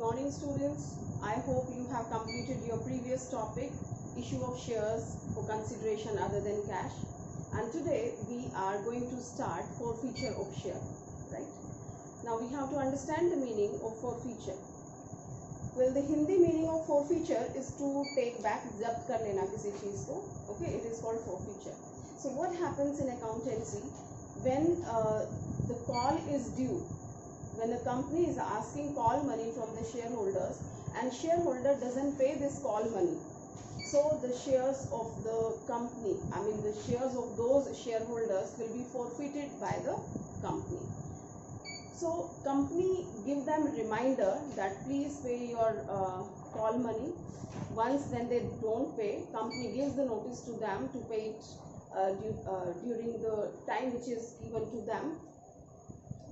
morning students. I hope you have completed your previous topic, issue of shares for consideration other than cash. And today we are going to start forfeiture of share, right? Now we have to understand the meaning of forfeiture. Well, the Hindi meaning of forfeiture is to take back, zabt kar lena kisi cheez ko. Okay, it is called forfeiture. So what happens in accountancy when the call is due? When a company is asking call money from the shareholders and shareholder doesn't pay this call money, so the shares of the company, the shares of those shareholders will be forfeited by the company. So company give them reminder that please pay your call money. Once when they don't pay, company gives the notice to them to pay it during the time which is given to them.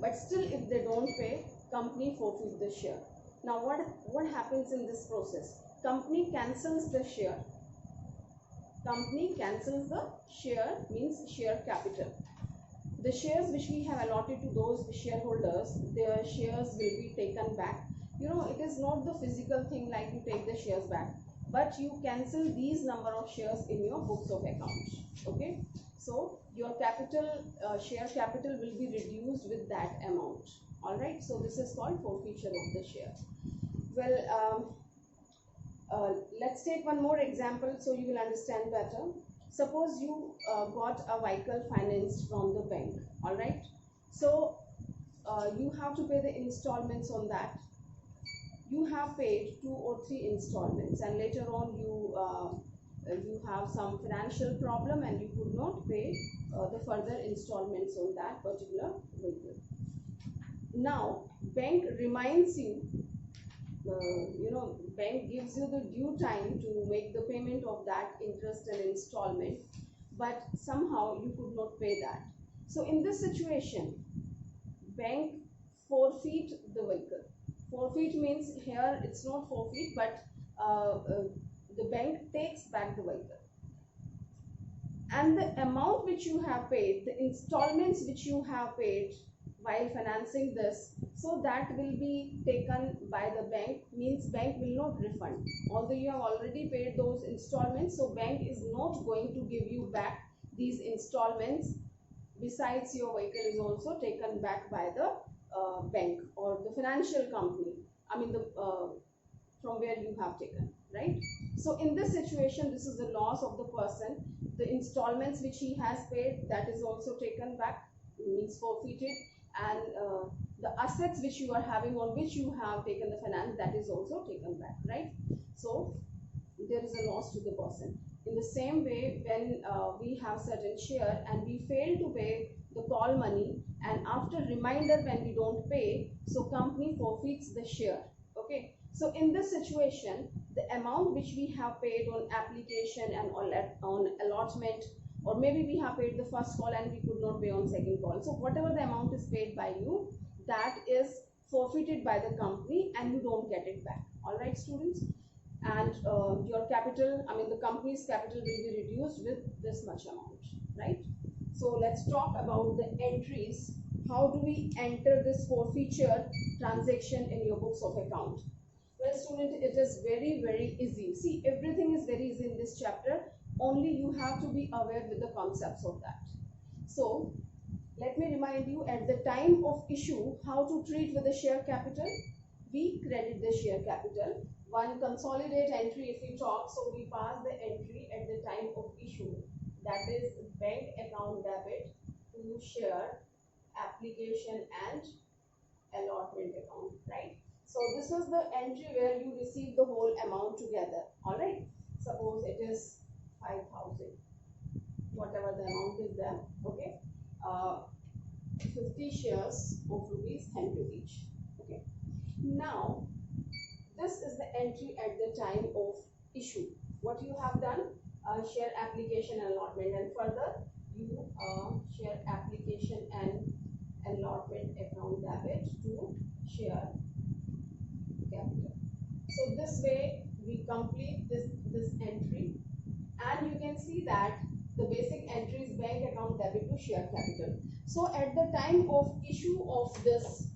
But still, if they don't pay, company forfeit the share. Now, what happens in this process? Company cancels the share. Company cancels the share means share capital. The shares which we have allotted to those shareholders, their shares will be taken back. It is not the physical thing like you take the shares back, but you cancel these number of shares in your books of accounts. Okay. So your capital, share capital will be reduced with that amount. All right. So this is called forfeiture of the share. Well, let's take one more example so you will understand better. Suppose you got a vehicle financed from the bank. All right. So you have to pay the installments on that. You have paid 2 or 3 installments, and later on you have some financial problem and you could not pay the further installments on that particular vehicle. Now bank reminds you, bank gives you the due time to make the payment of that interest and installment, but somehow you could not pay that. So in this situation, bank forfeit the vehicle. Forfeit means here it's not forfeit, but the bank takes back the vehicle, and the amount which you have paid, the installments which you have paid while financing this, so that will be taken by the bank, means bank will not refund. Although you have already paid those installments, so bank is not going to give you back these installments. Besides, your vehicle is also taken back by the bank or the financial company, from where you have taken, right? So in this situation, this is the loss of the person. The installments which he has paid, that is also taken back, means forfeited, and the assets which you are having on which you have taken the finance, that is also taken back, right? So there is a loss to the person. In the same way, when we have certain share and we fail to pay the call money, and after reminder when we don't pay, so company forfeits the share. Okay. So in this situation, the amount which we have paid on application and on allotment, or maybe we have paid the first call and we could not pay on second call. So whatever the amount is paid by you, that is forfeited by the company and you don't get it back. All right, students. And your capital, the company's capital will be reduced with this much amount, right? So let's talk about the entries. How do we enter this forfeiture transaction in your books of account? Well, student, it is very, very easy. See, everything is very easy in this chapter. Only you have to be aware with the concepts of that. So let me remind you, at the time of issue, how to treat with the share capital. We credit the share capital. One consolidate entry if we talk, so we pass the entry at the time of issue, that is bank account debit to share application and allotment account, right? So this is the entry where you receive the whole amount together. All right, suppose it is 5,000, whatever the amount is there. Okay, 50 shares of rupees 10 each. Okay, now this is the entry at the time of issue. What you have done, share application and allotment, and further you share application and allotment account debit to share capital. So this way we complete this entry, and you can see that the basic entry is bank account debit to share capital. So at the time of issue of this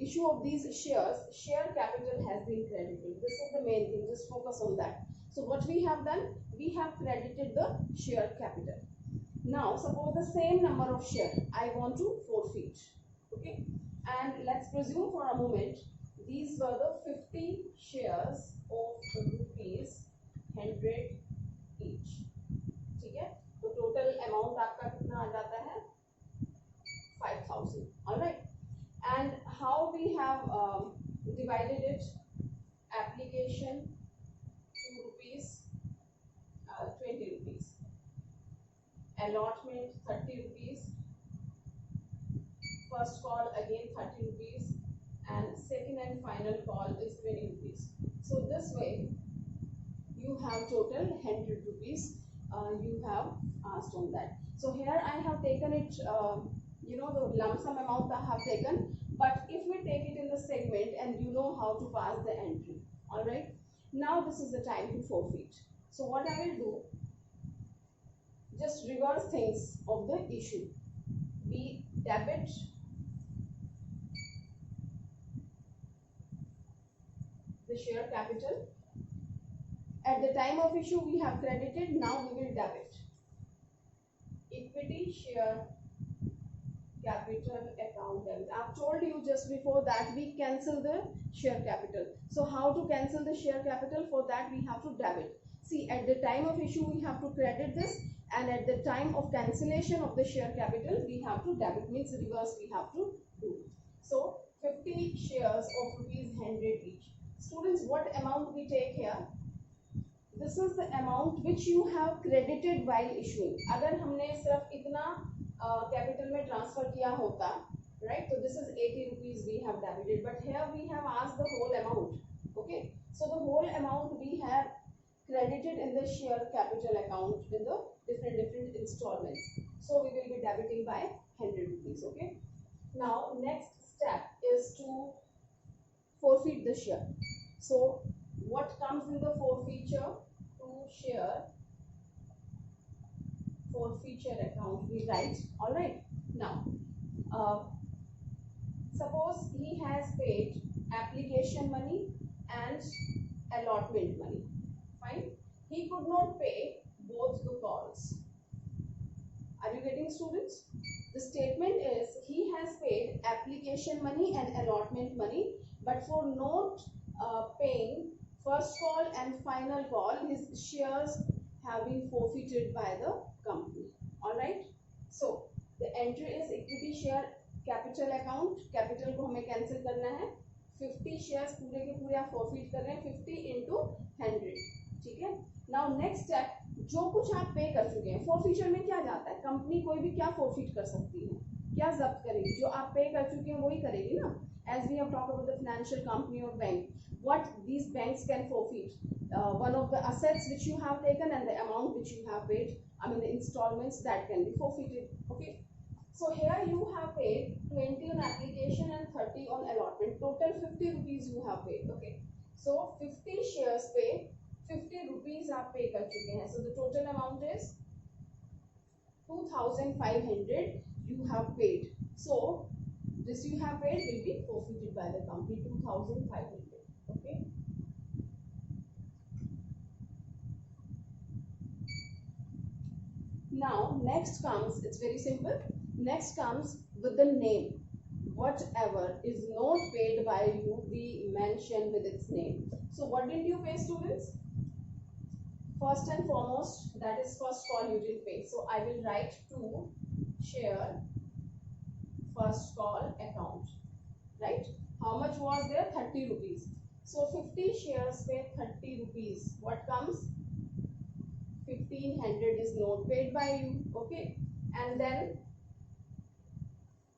issue of these shares, share capital has been credited. This is the main thing, just focus on that. So what we have done, we have credited the share capital. Now suppose the same number of share I want to forfeit, okay, and let's presume for a moment these were the 50 shares of rupees 100 each, ठीक है, तो total amount आपका कितना आ जाता है 5,000. all right, and how we have divided it, application 2 rupees, 20 rupees, allotment 30 rupees, first call again 30 rupees, and second and final call is 20 rupees. So this way you have total 100 rupees you have asked on that. So here I have taken it, the lump sum amount I have taken, but if we take it in the segment and you know how to pass the entry, all right. Now this is the time to forfeit. So what I will do, just reverse things of the issue. We debit the share capital. At the time of issue we have credited, now we will debit equity share capital account debit. I've told you just before that we cancel the share capital. So how to cancel the share capital? For that we have to debit. See, at the time of issue we have to credit this, and at the time of cancellation of the share capital we have to debit, means reverse we have to do. So 50 shares of rupees 100 each. Students, what amount we take here? This is the amount which you have credited while issuing. अगर हमने सिर्फ इतना capital में transfer किया होता, right? So this is 80 rupees we have debited, but here we have asked the whole amount. Okay, so the whole amount we have credited in the share capital account in the different installments. So we will be debiting by 100 rupees. Okay. Now next step is to forfeit the share. So what comes in the forfeiture? To share forfeiture account we write. All right. Now suppose he has paid application money and allotment money. Fine. He could not pay both the calls. Are you getting, students? The statement is he has paid application money and allotment money, but for not paying first call and final call, his shares have been forfeited by the company. All right. So the entry is equity share capital account. Capital को हमें cancel करना है. 50 shares पूरे के पूरे आप forfeit कर रहे हैं. 50 into 100. ठीक है. Now next step, जो कुछ आप पे कर चुके हैं, forfeiture में क्या जाता है? कंपनी कोई भी क्या forfeit कर सकती है? क्या जब्त करेगी? जो आप पे कर चुके हैं वही करेगी ना. As we have talked about the financial company or bank, what these banks can forfeit, one of the assets which you have taken and the amount which you have paid, the installments that can be forfeited. Okay. So here you have paid 20 on application and 30 on allotment. Total 50 rupees you have paid. Okay. So 50 shares पे 50 rupees आप पे कर चुके हैं. So the total amount is 2,500 you have paid. So this you have paid will be forfeited by the company, 2,500. Okay. Now next comes, it's very simple. Next comes with the name. Whatever is not paid by you, we mention with its name. So what did you pay, students? First and foremost, that is first call you didn't pay. So I will write to share first call account, right? How much was there? 30 rupees. So 50 shares pay 30 rupees. What comes? 1,500 is not paid by you. Okay. And then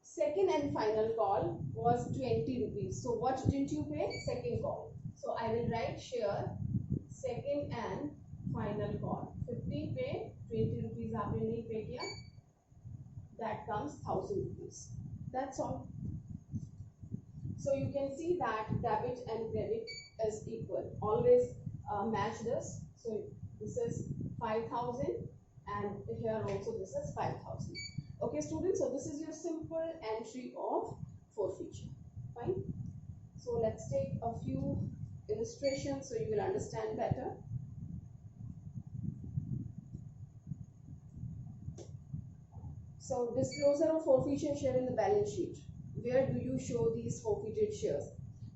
second and final call was 20 rupees. So what didn't you pay? Second call. So I will write share second and final call. 50 pay, 20 rupees आपने नहीं पे किया. That comes 1,000 rupees. That's all. So you can see that debit and credit is equal. Always match this. So this is 5,000 and here also this is 5,000. Okay, students. So this is your simple entry of forfeiture. Fine. So let's take a few illustrations so you will understand better. So disclosure of forfeiture share in the balance sheet. Where do you show these forfeited shares?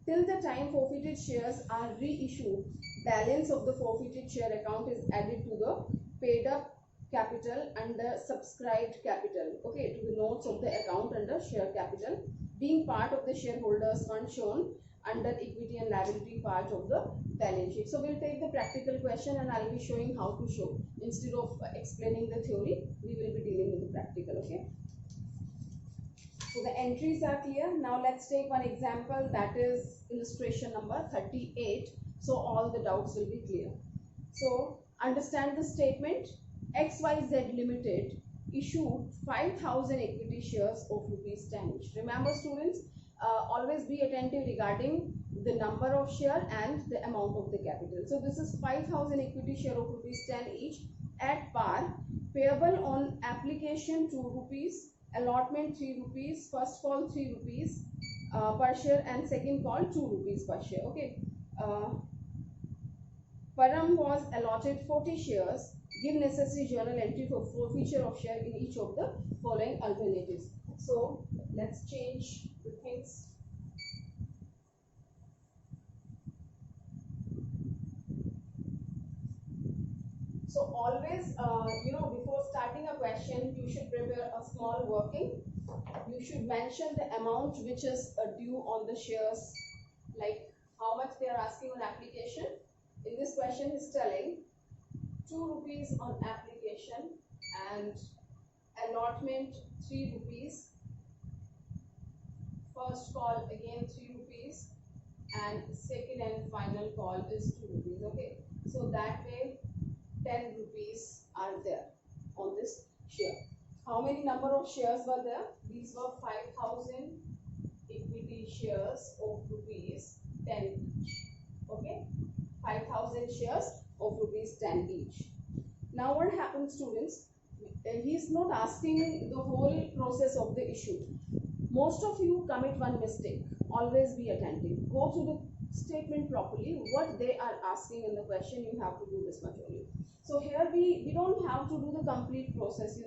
Till the time forfeited shares are reissued, balance of the forfeited share account is added to the paid up capital under subscribed capital, okay, to the notes of the account under share capital, being part of the shareholders fund shown under equity and liability part of the balance sheet. So we'll take the practical question and I'll be showing how to show. Instead of explaining the theory, we will be dealing with the practical, okay. So the entries are clear. Now let's take one example, that is illustration number 38. So all the doubts will be clear. So understand the statement. XYZ Limited issued 5,000 equity shares of rupees 10 each. Remember students, always be attentive regarding the number of share and the amount of the capital. So this is 5,000 equity share of rupees 10 each at par, payable on application 2 rupees, allotment 3 rupees, first call 3 rupees per share and second call 2 rupees per share. Okay. Param was allotted 40 shares. Give necessary journal entry for forfeiture of share in each of the following alternatives. So let's change the things. So always, before starting a question, you should prepare a small working. You should mention the amount which is due on the shares, like how much they are asking on application. In this question, is telling 2 rupees on application and allotment 3 rupees. First call again 3 rupees and second and final call is 2 rupees. Okay, so that way 10 rupees are there on this share. How many number of shares were there? These were 5,000 equity shares of rupees 10 each. Okay, 5,000 shares of rupees 10 each. Now what happens, students? He is not asking the whole process of the issue. Most of you commit one mistake. Always be attentive. Go through the statement properly. What they are asking in the question, you have to do this much only. So here we don't have to do the complete process,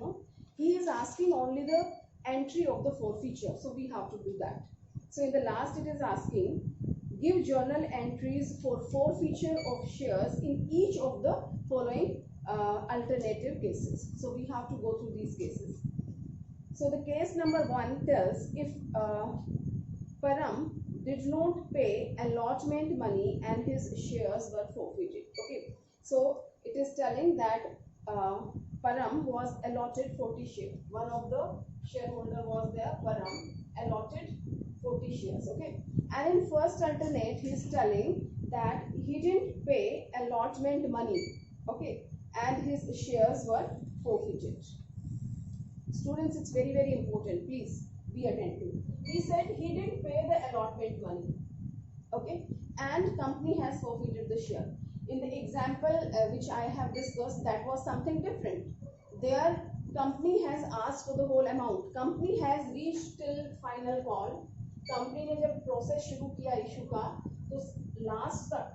He is asking only the entry of the forfeiture. So we have to do that. So in the last it is asking, give journal entries for forfeiture of shares in each of the following alternative cases. So we have to go through these cases. So the case number 1 tells if Param did not pay allotment money and his shares were forfeited. Okay, so it is telling that Param was allotted 40 shares. One of the shareholder was there, Param, allotted 40 shares. Okay, and in first alternate he is telling that he didn't pay allotment money. Okay, and his shares were forfeited. Students, it's very, very important. Please be attentive. He said he didn't pay the allotment money. Okay, and company has forfeited the share. In the example which I have discussed, that was something different. Their company has asked for the whole amount. Company has reached till final call. Company ने जब process शुरू किया issue का, तो last तक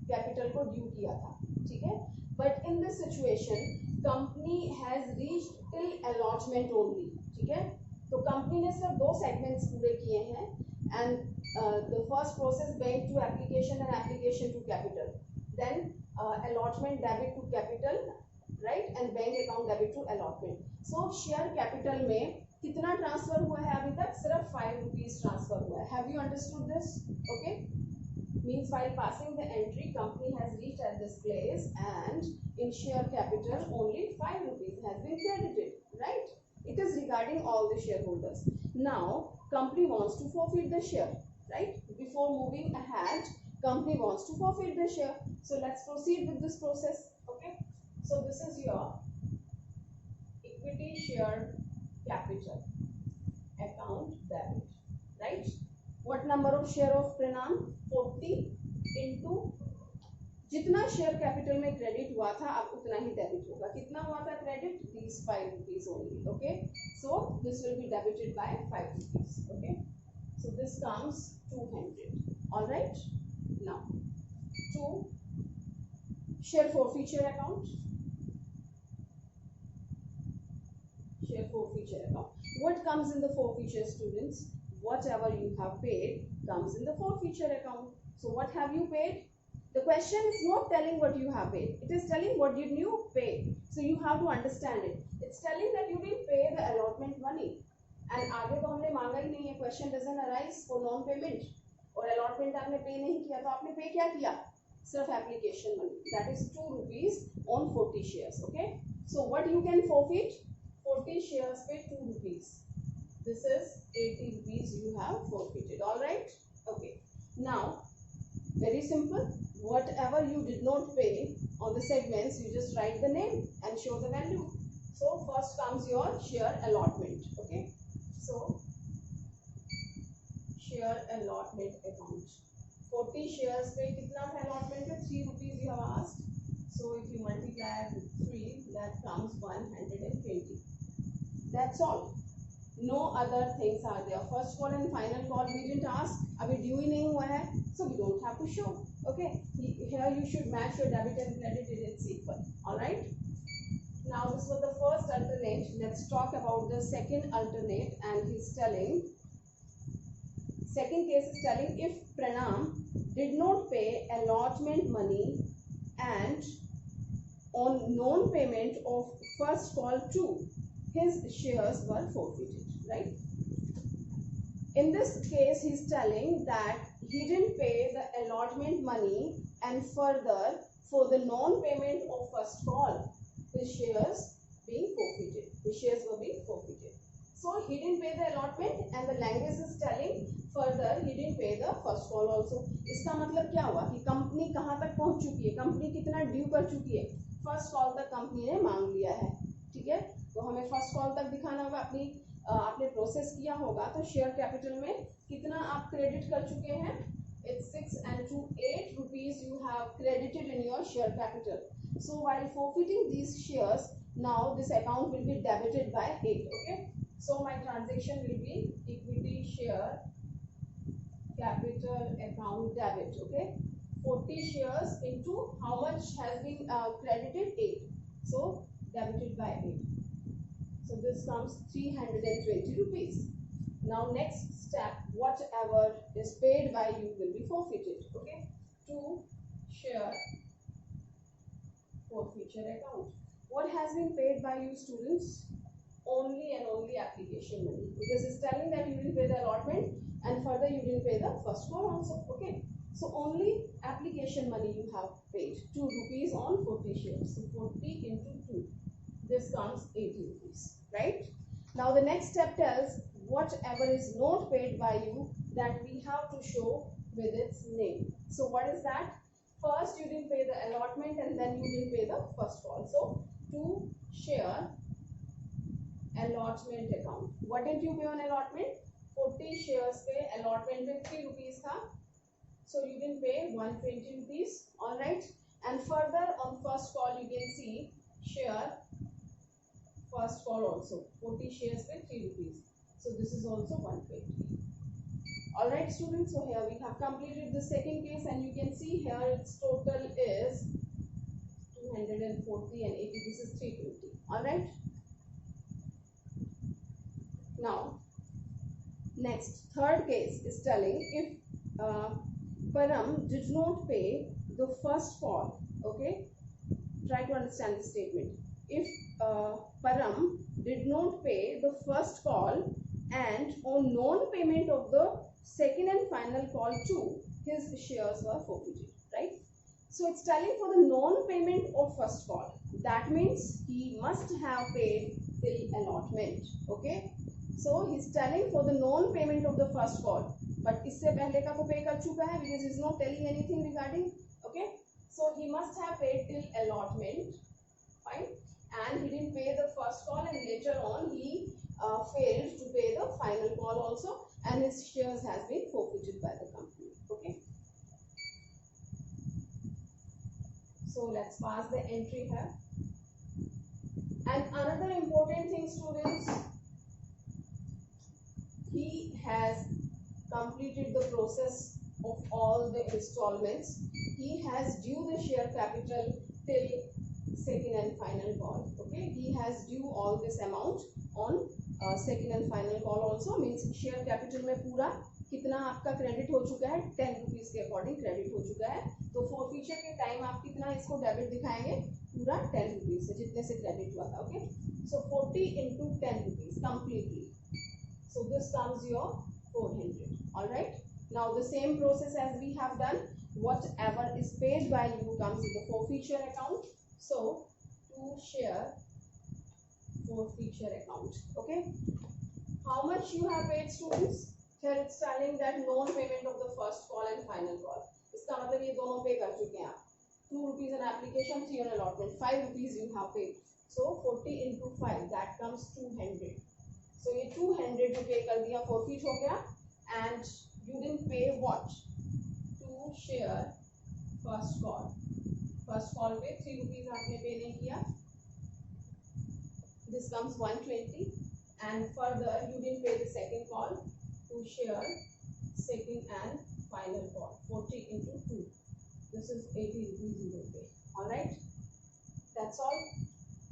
capital को due किया था, ठीक है. But in this situation company has reached till allotment only, ठीक है. तो कंपनी ने सिर्फ 2 सेगमेंट्स पूरे किए हैं, and the first process bank to application and application to capital, then allotment debit to capital, right, and bank account debit to allotment. So share capital में कितना ट्रांसफर हुआ है अभी तक? सिर्फ 5 रुपीज ट्रांसफर हुआ है. Have you understood this? Okay, means while passing the entry company has reached at this place and in share capital only 5 rupees has been credited, right. It is regarding all the shareholders. Now company wants to forfeit the share, right? Before moving ahead, company wants to forfeit the share. So let's proceed with this process. Okay, so this is your equity share capital account debit, right? What number of share of Pranam? 40 into जितना share capital में credit हुआ था अब उतना ही debit होगा. कितना हुआ था credit? These 5 rupees only. Okay, so this will be debited by 5 rupees. Okay, so this comes 200. All right. Now, to share forfeiture account. Share forfeiture account. What comes in the forfeiture, students? Whatever you have paid comes in the forfeiture account. So what have you paid? The question is not telling what you have paid. It is telling what did you pay. So you have to understand it. It's telling that you didn't pay the allotment money. And आगे तो हमने मांगा ही नहीं है. Question doesn't arise for non-payment. और allotment आपने pay नहीं किया तो आपने pay क्या किया? सिर्फ application money. That is 2 rupees on 40 shares. Okay. So what you can forfeit? 40 shares pay 2 rupees. This is 80 rupees you have forfeited. All right. Okay. Now, very simple. Whatever you did not pay on the segments, you just write the name and show the value. So first comes your share allotment. Okay. So share allotment account. 40 shares पे कितना था allotment पे? 3 rupees you have asked. So if you multiply with 3, that comes 120. That's all. No other things are there. First call and final call we didn't ask. अभी due ही नहीं हुआ है, so we don't have to show. Okay. Here you should match your debit and credit. It's equal. All right. Now this was the first alternate. Let's talk about the second alternate. And he's telling. Second case is telling if Pranam did not pay allotment money and on non-payment of first call 2, his shares were forfeited, right? In this case, he's telling that he didn't pay the allotment money and further for the non-payment of first call, his shares being forfeited. His shares were being forfeited. So he didn't pay the allotment and the language is telling further he didn't pay the first call also. इसका मतलब क्या हुआ कि company कहाँ तक पहुँच चुकी है, कंपनी कितना ड्यू कर चुकी है, फर्स्ट कॉल तक कंपनी ने मांग लिया है. ठीक है, तो हमें फर्स्ट कॉल तक दिखाना होगा. आपने प्रोसेस किया होगा तो शेयर कैपिटल में कितना आप क्रेडिट कर चुके हैं. It's 6 and 2 8 rupees you have credited in your share capital. So while forfeiting these shares, now this account will be debited by 8. Okay, so my transaction will be equity share capital account debit. Okay, 40 shares into how much has been credited? 8. So debited by 8. So this comes 320 rupees. Now next step, whatever is paid by you will be forfeited. Okay, to share forfeiture account. What has been paid by you, students? Only and only application money, because it's telling that you didn't pay the allotment and further you didn't pay the first call also. Okay, so only application money you have paid, 2 rupees on 40 shares. So 40 into 2, this comes 80 rupees, right? Now the next step tells whatever is not paid by you, that we have to show with its name. So what is that? First you didn't pay the allotment and then you didn't pay the first call. So to share allotment account. What did you pay on allotment? 40 shares pay, allotment में 3 rupees था, so you didn't pay 120 rupees. All right, and further on first call you can see share first call also 40 shares pay 3 rupees, so this is also 120. All right, students, so here we have completed the second case and you can see here its total is 240 and 80. This is 320. All right. Now, next, third case is telling if Param did not pay the first call. Okay, try to understand the statement. If Param did not pay the first call and on non-payment of the second and final call too, his shares were forfeited, right? So it's telling for the non-payment of first call. That means he must have paid till allotment. Okay. So he's telling for the non-payment of the first call, but इससे पहले का तो pay कर चुका है, because he's not telling anything regarding. Okay, so he must have paid till allotment, fine, and he didn't pay the first call, and later on he failed to pay the final call also, and his shares has been forfeited by the company. Okay, so let's pass the entry here. And another important thing, students, he has completed the process of all the installments, he has due the share capital till second and final call. Okay, he has due all this amount on second and final call also. Means share capital में पूरा कितना आपका credit हो चुका है, 10 rupees के according credit हो चुका है. तो फॉरफीचर के टाइम आप कितना इसको डेबिट दिखाएंगे, पूरा 10 रुपीज से जितने से क्रेडिट हुआ था. Okay, so 40 into 10 rupees completely. So this comes your 400. All right. Now the same process as we have done. Whatever is paid by you comes in the forfeiture account. So to share forfeiture account. Okay. How much you have paid, students? Here it's telling that non-payment of the first call and final call. इसका मतलब ये दोनों पे कर चुके हैं आप. 2 rupees an application, 3 on allotment, 5 rupees you have paid. So 40 into 5 that comes 200. So ये 200 जो पे कर दिया forfeit हो गया. And you didn't pay what? To share first call. First call पे 3 rupees आपने पे नहीं किया. This comes 120. And further you didn't pay the second call to share second and final call. 40 into 2. This is 80 rupees you will pay. All right. That's all.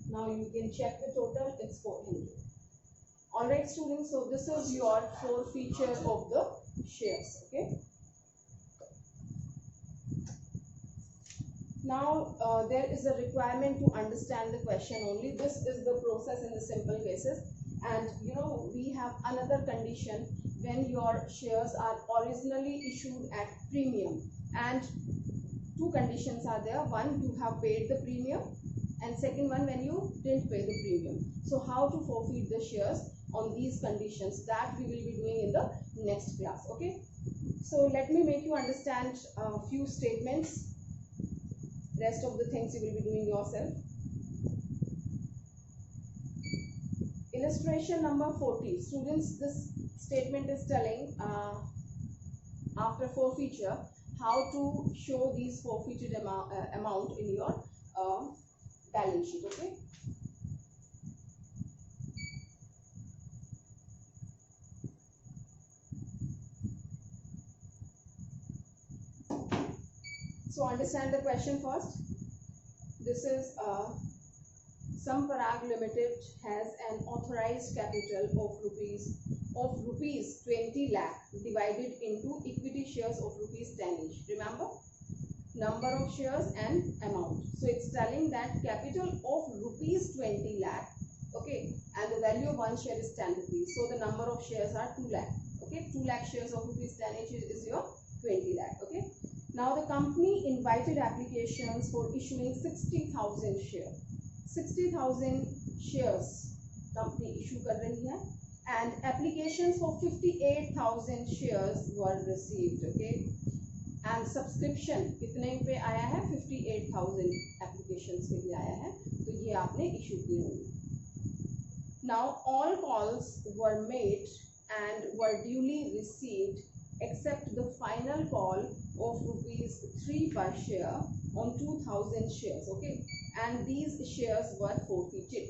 Now you can check the total. It's 400. All right, students. So this is your forfeiture of the shares. Okay. Now there is a requirement to understand the question only. This is the process in the simple cases. And you know, we have another condition when your shares are originally issued at premium, and two conditions are there. One, you have paid the premium, and second one, when you didn't pay the premium. So how to forfeit the shares on these conditions, that we will be doing in the next class. Okay, so let me make you understand a few statements. Rest of the things you will be doing yourself. Illustration number 40. Students, this statement is telling after forfeiture how to show these forfeited amount in your balance sheet. Okay. So understand the question first. This is Samparag Limited has an authorized capital of rupees 20 lakh divided into equity shares of rupees 10 each. Remember, number of shares and amount. So it's telling that capital of rupees 20 lakh. Okay, and the value of one share is 10 rupees. So the number of shares are 2 lakh. Okay, 2 lakh shares of rupees 10 each is your 20 lakh. Okay. Now the company invited applications for issuing 60,000 shares. 60,000 shares company issue कर रही है, and applications for 58,000 shares were received. Okay, and subscription कितने पे आया है, 58,000 applications के लिए आया है, तो ये आपने issue की होगी. Now all calls were made and were duly received except the final call of rupees 3 per share on 2,000 shares. Okay, and these shares were forfeited.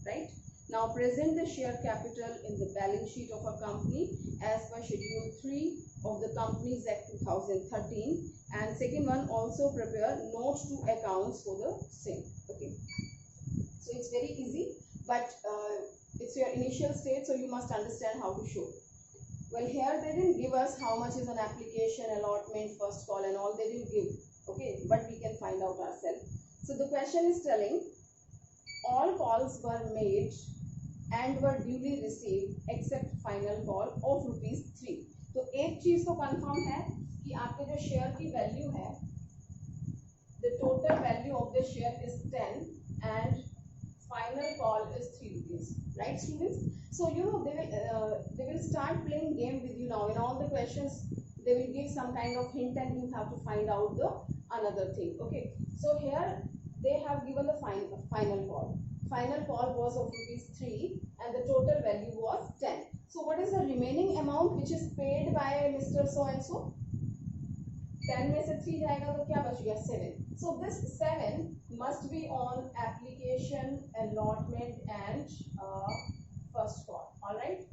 Right, now present the share capital in the balance sheet of a company as per schedule 3 of the Companies Act 2013, and second one, also prepare notes to accounts for the same. Okay, so it's very easy, but it's your initial state, so you must understand how to show. Well, here they didn't give us how much is an application, allotment, first call and all, they didn't give. Okay, but we can find out ourselves. So the question is telling all calls were made and were duly received except final call of rupees 3. तो एक चीज तो confirm है कि आपके जो share की value है, the total value of the share is 10 and final call is 3 rupees. Right, students? So you know they will start playing game with you now. In all the questions, they will give some kind of hint and you have to find out the another thing. Okay, so here they have given the final call. Final call was of rupees 3 and the total value was 10. So what is the remaining amount which is paid by Mr. So and so? 10 में से 3 जाएगा तो क्या बच गया, 7. So this 7 must be on application, allotment and first call. All right.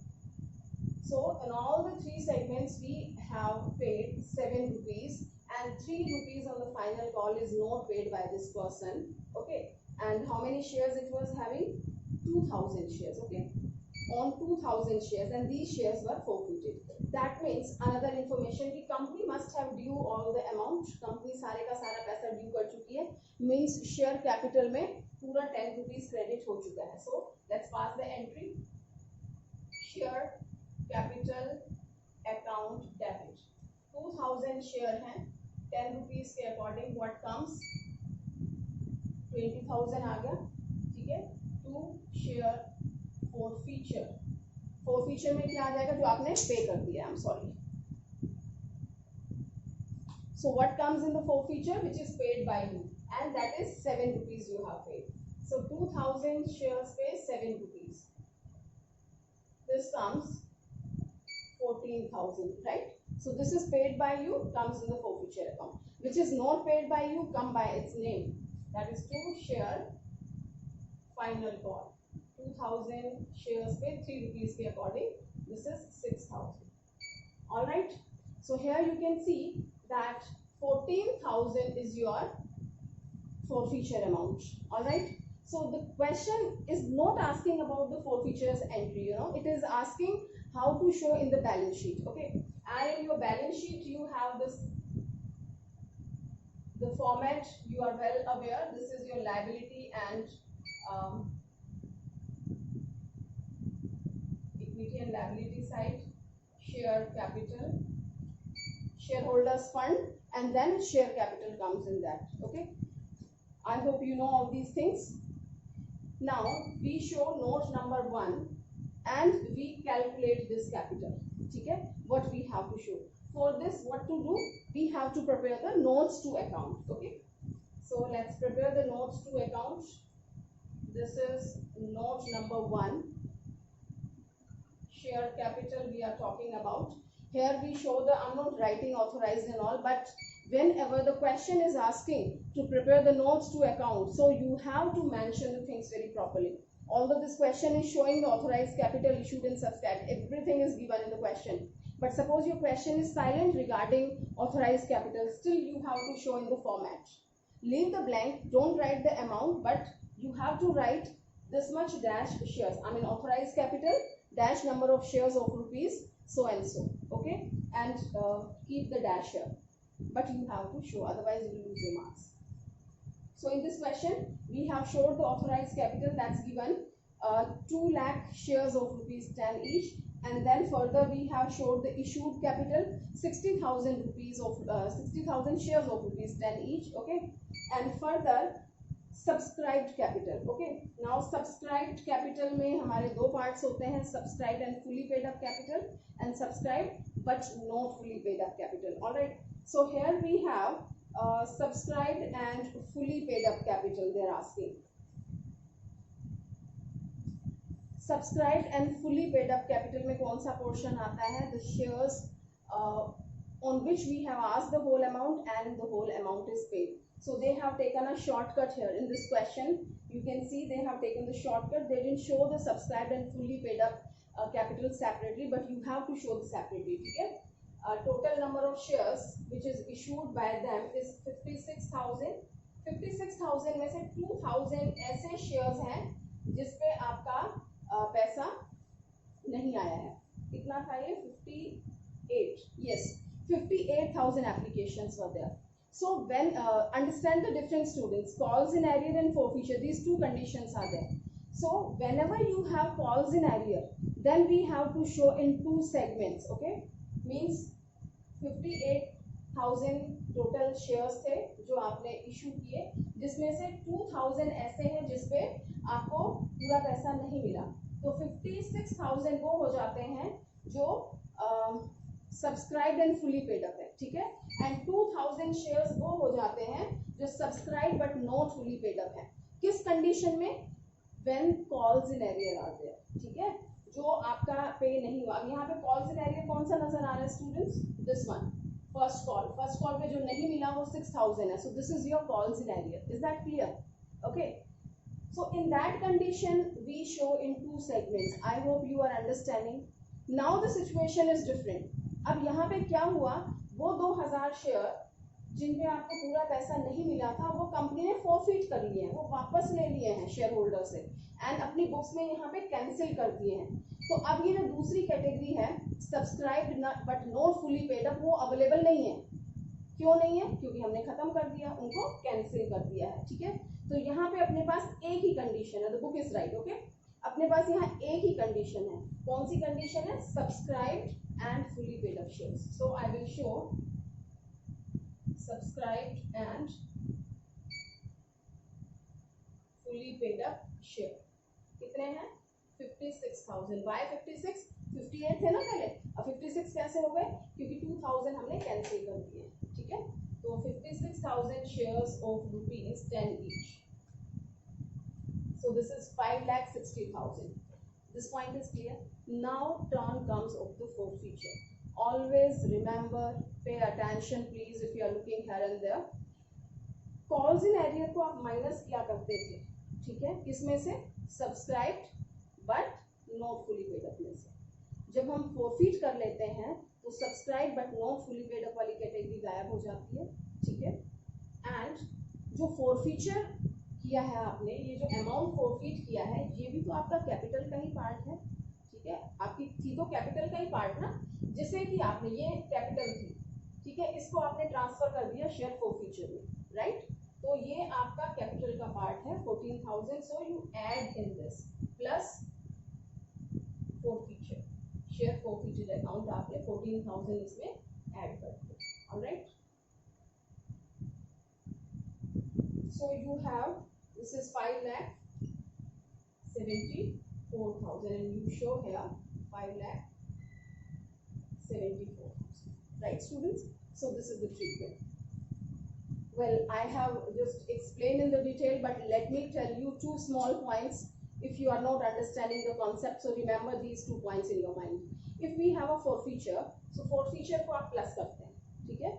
So in all the three segments we have paid 7 rupees, and 3 rupees on the final call is not paid by this person. Okay, and how many shares it was having? 2000 shares. Okay, on 2000 shares, and these shares were forfeited. That means another information कि company must have due all the amount. Company सारे का सारा पैसा due कर चुकी है, means share capital में पूरा 10 rupees credit हो चुका है. So let's pass the entry. Share capital account debit. 2000 share हैं, 10 rupees के according what comes? 20,000 आ गया. ठीक है, to share forfeiture. forfeiture में क्या आ जाएगा? जो आपने पे कर दिया. I'm sorry. So what comes in the forfeiture which is paid by you, and that is 7 rupees you have paid. So 2000 shares pay 7 rupees. This comes 14,000, right? So this is paid by you, comes in the forfeiture account. Which is not paid by you, come by its name. That is to share final call. 2000 shares pay 3 rupees के according. This is 6,000. All right. So here you can see that 14,000 is your forfeiture amount. All right. So the question is not asking about the forfeitures entry. It is asking how to show in the balance sheet. Okay. And in your balance sheet you have this. The format you are well aware. This is your liability and equity and liability side, share capital, shareholders fund, and then share capital comes in that. Okay, I hope you know all these things. Now we show note number 1 and we calculate this capital. Okay, what we have to show. For this, what to do? We have to prepare the notes to account. Okay, so let's prepare the notes to account. This is note number 1. Share capital we are talking about. Here we show the, I'm not writing authorized and all, but whenever the question is asking to prepare the notes to account, so you have to mention the things very properly. Although this question is showing the authorized capital issued and subscribed, everything is given in the question. But suppose your question is silent regarding authorized capital, still you have to show in the format. Leave the blank, don't write the amount, but you have to write this much dash shares. I mean authorized capital dash number of shares of rupees so and so. Okay, and keep the dash here. But you have to show, otherwise you will lose your marks. So in this question, we have showed the authorized capital, that's given 2 lakh shares of rupees 10 each, and then further we have showed the issued capital 60,000 rupees of 60,000 shares of rupees 10 each. Okay, and further subscribed capital. Okay, now subscribed capital में हमारे दो parts होते हैं, subscribed and fully paid up capital, and subscribed but not fully paid up capital. All right, so here we have subscribed and fully paid up capital. They are asking subscribed and fully paid up capital में कौन सा portion आता है? The shares on which we have asked the whole amount and the whole amount is paid. So they have taken a shortcut here in this question. You can see they have taken the shortcut. They didn't show the subscribed and fully paid up capital separately, but you have to show the separately. Okay? Total number of shares which is issued by them is 56,000. 56,000 में से 2,000 ऐसे shares हैं जिसपे आपका पैसा नहीं आया है. कितना था ये? 58. Yes, 58,000 applications were there. So when understand the difference, students. Calls in arrear and forfeiture, these two conditions are there. So whenever you have calls in arrear, then we have to show in 2 segments. Okay, means 58,000 total shares थे जो आपने issue किए, जिसमें से 2,000 ऐसे हैं जिसपे आपको पूरा पैसा नहीं मिला. तो 56,000 वो हो जाते हैं जो subscribe and fully paid up है. ठीक है, एंड 2,000 शेयर्स वो हो जाते हैं जो subscribe but not fully paid up है. किस कंडीशन में? When calls in arrear are there. ठीक है, जो आपका पे नहीं हुआ. यहाँ पे कॉल्स इन एरियर कौन सा नजर आ रहा है students? This one, first call पे जो नहीं मिला वो 6,000 है. So this is your calls in arrear. Is that clear? Okay, so in that condition we show in 2 segments. I hope you are understanding. Now the situation is different. अब यहाँ पे क्या हुआ, वो 2000 शेयर जिनमें आपको पूरा पैसा नहीं मिला था वो कंपनी ने फॉरफिट कर लिए हैं, वो वापस ले लिए हैं शेयर होल्डर से एंड अपनी बुक्स में यहाँ पे कैंसिल कर दिए हैं. तो अब ये जो दूसरी कैटेगरी है subscribed but not fully paid up, वो अवेलेबल नहीं है. क्यों नहीं है? क्योंकि हमने खत्म कर दिया, उनको कैंसिल कर दिया है. ठीक है, तो यहाँ पे अपने पास एक ही कंडीशन है, the book is right. Okay, अपने पास यहाँ एक ही कंडीशन है. कौन सी कंडीशन है? Subscribed and fully paid up shares. So I will show subscribed and fully paid up share. कितने हैं? 56,000. Why 56? 58 है ना पहले, अब 56 कैसे हो गए? क्योंकि 2000 हमने कैंसिल कर दिए. ठीक है, तो 56,000 shares of ₹10 each. So this is 5,60,000. This point is clear. Now turn comes of the forfeiture. Always remember, pay attention please if you are looking here and there. Calls in arrear को आप minus क्या करते थे? ठीक है, किसमें से? Subscribed but not fully paid up में से. जब हम फॉरफिट कर लेते हैं तो subscribe but not fully paid up वाली कैटेगरी गायब हो जाती है. ठीक है, एंड जो फॉरफिचर किया है आपने, ये जो अमाउंट फॉरफिट किया है, ये भी तो आपका कैपिटल का ही पार्ट है. ठीक है, आपकी थी तो कैपिटल का ही पार्ट ना, जिसे कि आपने, ये कैपिटल थी. ठीक है, इसको आपने ट्रांसफर कर दिया शेयर फॉरफिचर में, राइट. तो ये आपका कैपिटल का पार्ट है 14,000. So you add in this plus forfeiture, share forfeiture account आपने 14,000 इसमें ऐड कर दिया. Alright, so you have, this is 5,74,000 and you show here 5,74,000. Right, students? So this is the treatment. Well, I have just explained in the detail, but let me tell you two small points if you are not understanding the concept. So remember these 2 points in your mind. If we have a forfeiture, so forfeiture को आप plus करते हैं. ठीक है,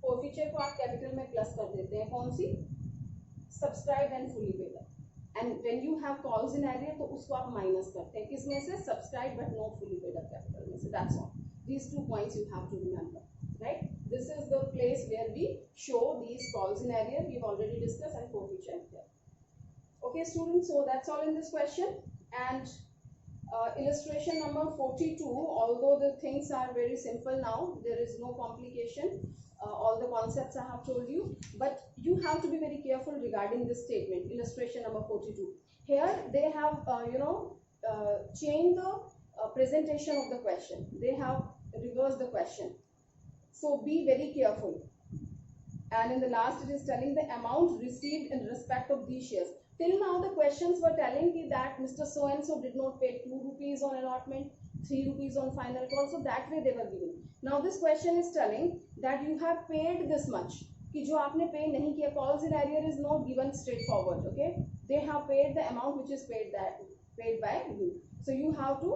forfeiture को आप capital में plus कर देते हैं. कौन सी? Subscribe and fully paid up. And when you have calls in arrear तो उसको आप माइनस करते हैं. किसमें से? Subscribe but not fully paid up capital में से. That's all. These 2 points you have to remember, right? This is the place where we show these calls in arrear. We've already discussed and forfeiture here. Okay, students. So that's all in this question. And illustration number 42. Although the things are very simple now, there is no complication. All the concepts I have told you, but you have to be very careful regarding this statement. Illustration number 42. Here they have changed the presentation of the question. They have reversed the question, so be very careful. And in the last it is telling the amount received in respect of these shares. Till now the questions were telling me that Mr. so and so did not pay 2 rupees on allotment, 3 rupees on final call, so that way they were given. Now this question is telling that you have paid this much, कि जो आपने पे नहीं किया. calls in arrear is not given straightforward. Okay, they have paid the amount which is paid by you. So you have to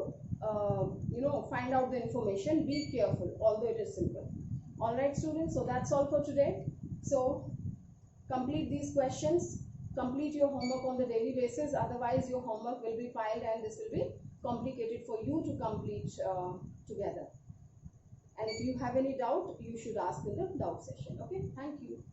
find out the information. Be careful, although it is simple. All right, students. So that's all for today. So complete these questions. Complete your homework on the daily basis. Otherwise, your homework will be piled, and this will be complicated for you to complete together. And if you have any doubt, you should ask in the doubt session. Okay. Thank you.